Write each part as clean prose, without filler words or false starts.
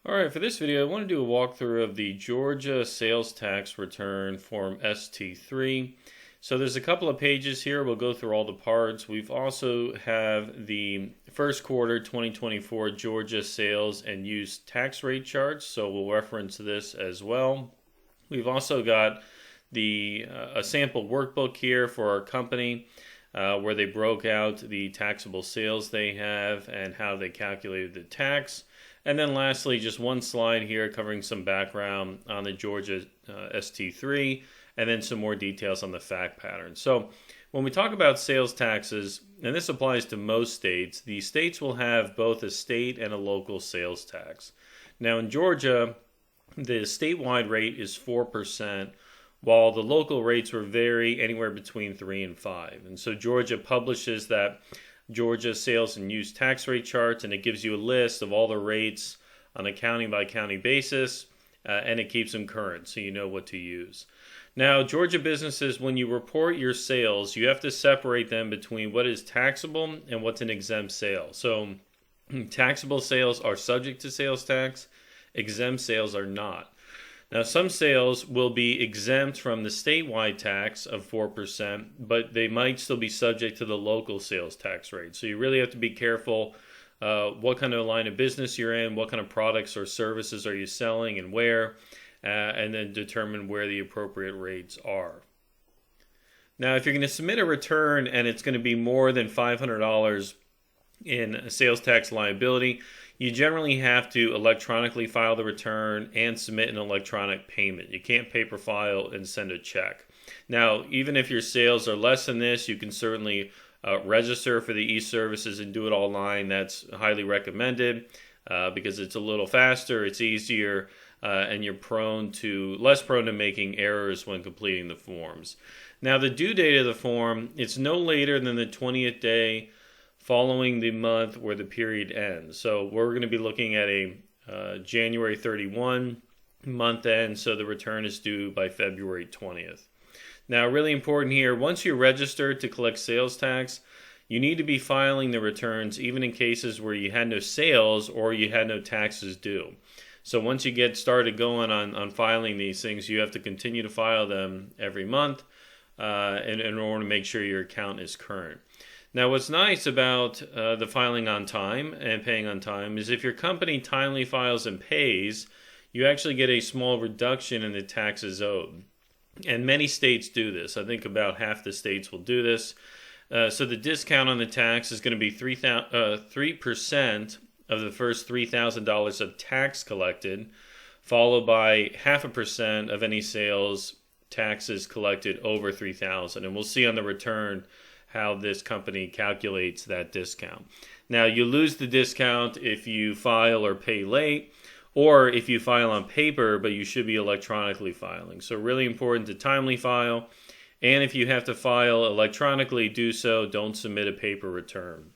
Alright, for this video I want to do a walkthrough of the Georgia Sales Tax Return Form ST-3. So there's a couple of pages here. We'll go through all the parts. We've also have the first quarter 2024 Georgia Sales and Use Tax Rate Charts, so we'll reference this as well. We've also got a sample workbook here for our company where they broke out the taxable sales they have and how they calculated the tax. And then lastly, just one slide here covering some background on the Georgia ST-3 and then some more details on the fact pattern. So when we talk about sales taxes, and this applies to most states, the states will have both a state and a local sales tax. Now in Georgia, the statewide rate is 4%, while the local rates will vary anywhere between 3 and 5. And so Georgia publishes that Georgia Sales and Use Tax Rate Charts, and it gives you a list of all the rates on a county by county basis, and it keeps them current so you know what to use. Now, Georgia businesses, when you report your sales, you have to separate them between what is taxable and what's an exempt sale. So taxable sales are subject to sales tax, exempt sales are not. Now, some sales will be exempt from the statewide tax of 4%, but they might still be subject to the local sales tax rate. So you really have to be careful what kind of line of business you're in, what kind of products or services are you selling and where, and then determine where the appropriate rates are. Now, if you're going to submit a return and it's going to be more than $500 in sales tax liability, you generally have to electronically file the return and submit an electronic payment. You can't paper file and send a check. Now, even if your sales are less than this, you can certainly register for the e-services and do it online. That's highly recommended because it's a little faster, it's easier, and you're less prone to making errors when completing the forms. Now, the due date of the form, it's no later than the 20th day following the month where the period ends. So we're going to be looking at a January 31 month end, so the return is due by February 20th. Now, really important here, once you're registered to collect sales tax, you need to be filing the returns even in cases where you had no sales or you had no taxes due. So once you get started going on filing these things, you have to continue to file them every month in order to make sure your account is current. Now, what's nice about the filing on time and paying on time is if your company timely files and pays, you actually get a small reduction in the taxes owed. And many states do this. I think about half the states will do this. So the discount on the tax is going to be 3% of the first $3,000 of tax collected, followed by 0.5% of any sales taxes collected over $3,000. And we'll see on the return how this company calculates that discount. Now, you lose the discount if you file or pay late, or if you file on paper, but you should be electronically filing. So really important to timely file, and if you have to file electronically, do so. Don't submit a paper return.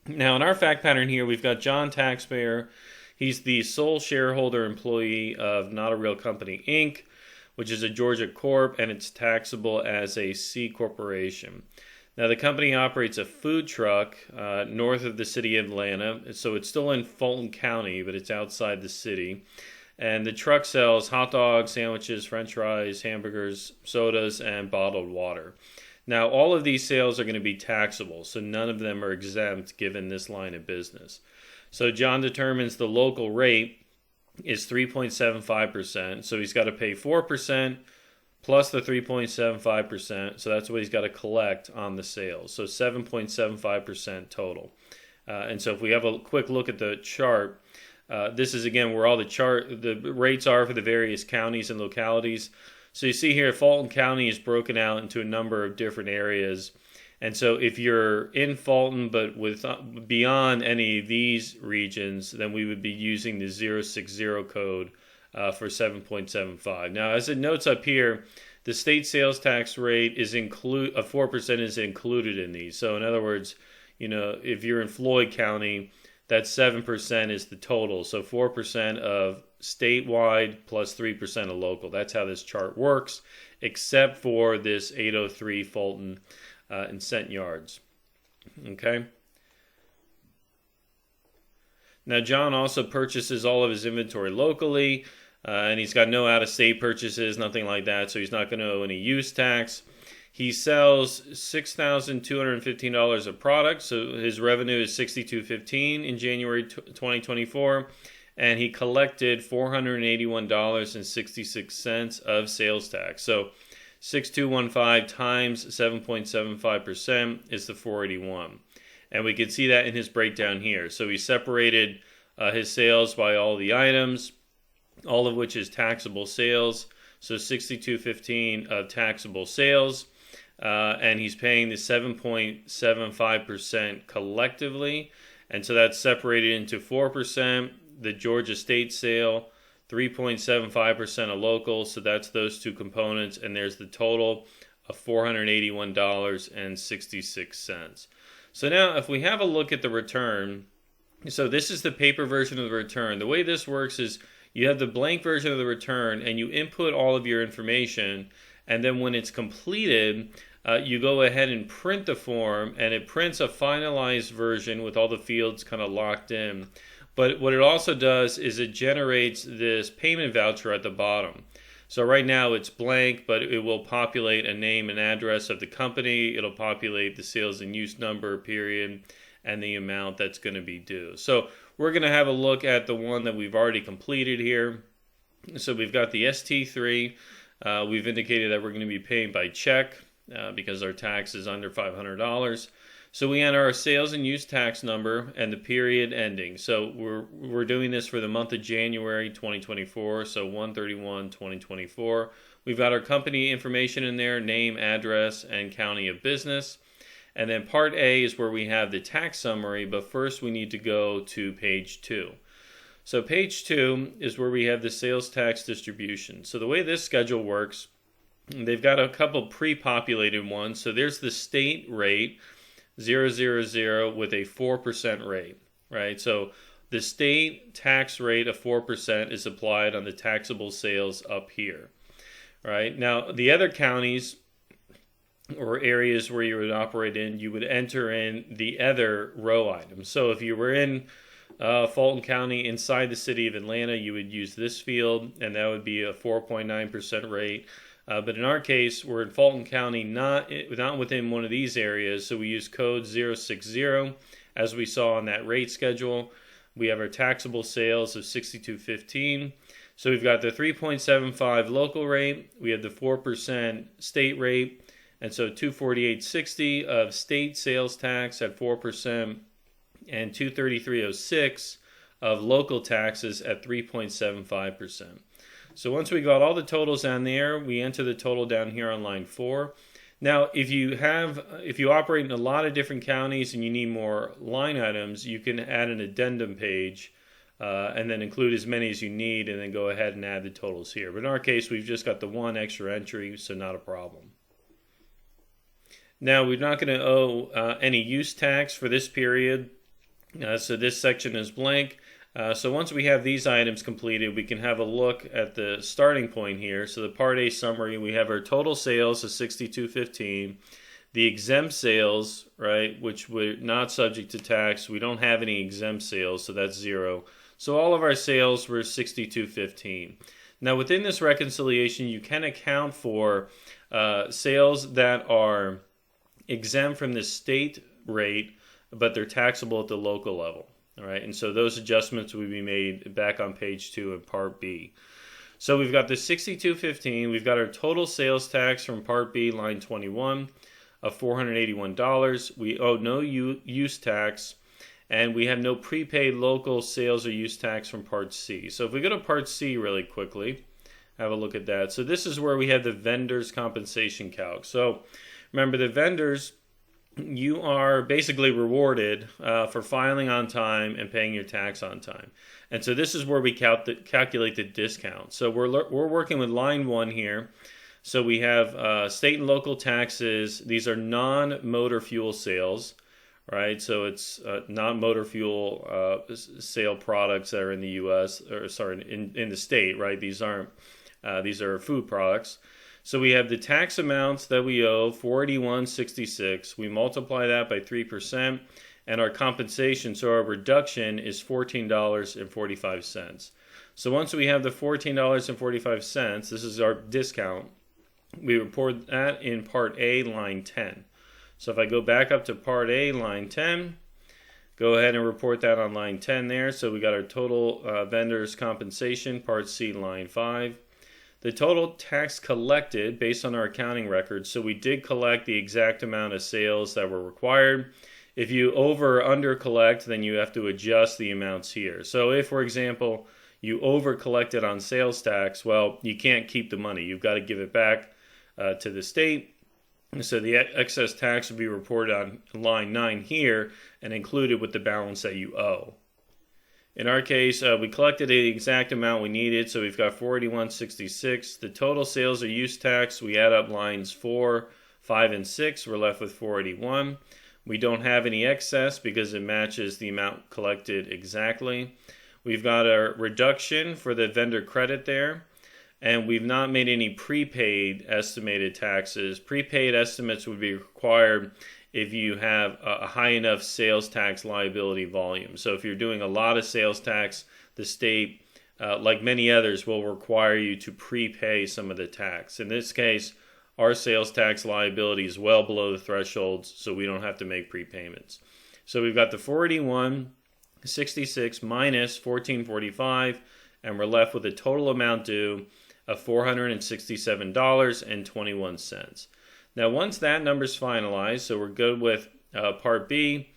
Now, in our fact pattern here, we've got John Taxpayer. He's the sole shareholder employee of Not a Real Company, Inc., which is a Georgia Corp., and it's taxable as a C corporation. Now, the company operates a food truck north of the city of Atlanta, so it's still in Fulton County, but it's outside the city. And the truck sells hot dogs, sandwiches, french fries, hamburgers, sodas, and bottled water. Now, all of these sales are going to be taxable, so none of them are exempt given this line of business. So John determines the local rate is 3.75%, so he's got to pay 4%, plus the 3.75%, so that's what he's got to collect on the sales. So 7.75% total. And so if we have a quick look at the chart, this is again where all the rates are for the various counties and localities. So you see here, Fulton County is broken out into a number of different areas. And so if you're in Fulton but beyond any of these regions, then we would be using the 060 code for 7.75. Now, as it notes up here, the state sales tax rate is of 4% is included in these. So in other words, if you're in Floyd County, that 7% is the total. So 4% of statewide plus 3% of local. That's how this chart works, except for this 803 Fulton in cent yards. Okay. Now, John also purchases all of his inventory locally, and he's got no out-of-state purchases, nothing like that, so he's not going to owe any use tax. He sells $6,215 of product, so his revenue is $6,215 in January 2024, and he collected $481.66 of sales tax. So 6,215 times 7.75% is the 481. And we can see that in his breakdown here. So he separated his sales by all the items, all of which is taxable sales. So 6,215 of taxable sales. And he's paying the 7.75% collectively. And so that's separated into 4%, the Georgia state sale, 3.75% of local. So that's those two components. And there's the total of $481.66. So now if we have a look at the return, so this is the paper version of the return. The way this works is you have the blank version of the return and you input all of your information, and then when it's completed, you go ahead and print the form, and it prints a finalized version with all the fields kind of locked in. But what it also does is it generates this payment voucher at the bottom. So right now it's blank, but it will populate a name and address of the company. It'll populate the sales and use number, period, and the amount that's going to be due. So we're going to have a look at the one that we've already completed here. So we've got the ST-3. We've indicated that we're going to be paying by check because our tax is under $500. So we enter our sales and use tax number and the period ending. So we're doing this for the month of January 2024, so 1/31/2024. We've got our company information in there, name, address, and county of business. And then part A is where we have the tax summary, but first we need to go to page 2. So page 2 is where we have the sales tax distribution. So the way this schedule works, they've got a couple pre-populated ones. So there's the state rate, 000 with a 4% rate, right? So the state tax rate of 4% is applied on the taxable sales up here, right? Now, the other counties or areas where you would operate in, you would enter in the other row items. So if you were in Fulton County inside the city of Atlanta, you would use this field, and that would be a 4.9% rate. But in our case, we're in Fulton County, not within one of these areas, so we use code 060 as we saw on that rate schedule. We have our taxable sales of $6,215. So we've got the 3.75 local rate, we have the 4% state rate, and so $248.60 of state sales tax at 4%, and $233.06 of local taxes at 3.75%. So once we got all the totals down there, we enter the total down here on line 4. Now, if you operate in a lot of different counties and you need more line items, you can add an addendum page and then include as many as you need, and then go ahead and add the totals here. But in our case, we've just got the one extra entry, so not a problem. Now, we're not going to owe any use tax for this period, so this section is blank. So once we have these items completed, we can have a look at the starting point here. So the Part A summary, we have our total sales of $6,215. The exempt sales, right, which we're not subject to tax. We don't have any exempt sales, so that's 0. So all of our sales were $6,215. Now within this reconciliation, you can account for sales that are exempt from the state rate, but they're taxable at the local level. All right, and so those adjustments will be made back on page 2 in Part B. So we've got the $6,215. We've got our total sales tax from Part B, line 21, of $481. We owe no use tax, and we have no prepaid local sales or use tax from Part C. So if we go to Part C really quickly, have a look at that. So this is where we have the vendor's compensation calc. So remember, the vendors, you are basically rewarded for filing on time and paying your tax on time. And so this is where we calculate the discount. So we're working with line 1 here. So we have state and local taxes. These are non-motor fuel sales, right? So it's non-motor fuel sale products that are in the U.S., or sorry, in the state, right? These are food products. So we have the tax amounts that we owe, $481.66. We multiply that by 3%, and our compensation, so our reduction, is $14.45. So once we have the $14.45, this is our discount, we report that in Part A, line 10. So if I go back up to Part A, line 10, go ahead and report that on line 10 there. So we got our total vendor's compensation, Part C, line 5. The total tax collected based on our accounting records. So we did collect the exact amount of sales that were required. If you over or under collect, then you have to adjust the amounts here. So if, for example, you over collected on sales tax, well, you can't keep the money. You've got to give it back to the state. So the excess tax will be reported on line 9 here and included with the balance that you owe. In our case, we collected the exact amount we needed, so we've got $481.66. The total sales or use tax, we add up lines 4, 5, and 6. We're left with $481. We don't have any excess because it matches the amount collected exactly. We've got a reduction for the vendor credit there, and we've not made any prepaid estimated taxes. Prepaid estimates would be required if you have a high enough sales tax liability volume. So if you're doing a lot of sales tax, the state, like many others, will require you to prepay some of the tax. In this case, our sales tax liability is well below the thresholds, so we don't have to make prepayments. So we've got the $481.66 minus $14.45, and we're left with a total amount due of $467.21. Now, once that number's finalized, so we're good with Part B,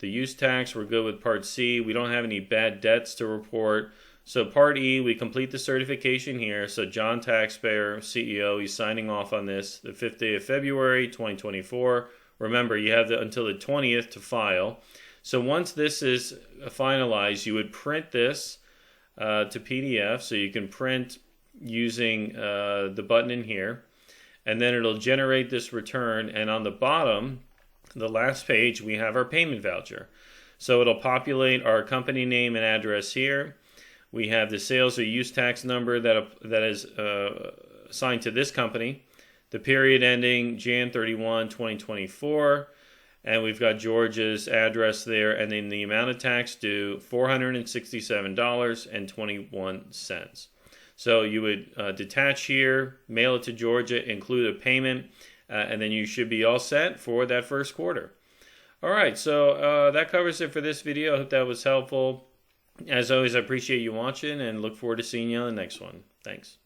the use tax, we're good with Part C. We don't have any bad debts to report. So Part E, we complete the certification here. So John Taxpayer, CEO, he's signing off on this the 5th day of February, 2024. Remember, you have until the 20th to file. So once this is finalized, you would print this to PDF. So you can print using the button in here. And then it'll generate this return. And on the bottom, the last page, we have our payment voucher. So it'll populate our company name and address here. We have the sales or use tax number that is assigned to this company, the period ending Jan 31, 2024, and we've got Georgia's address there, and then the amount of tax due, $467.21. So you would detach here, mail it to Georgia, include a payment, and then you should be all set for that first quarter. All right, so that covers it for this video. I hope that was helpful. As always, I appreciate you watching and look forward to seeing you on the next one. Thanks.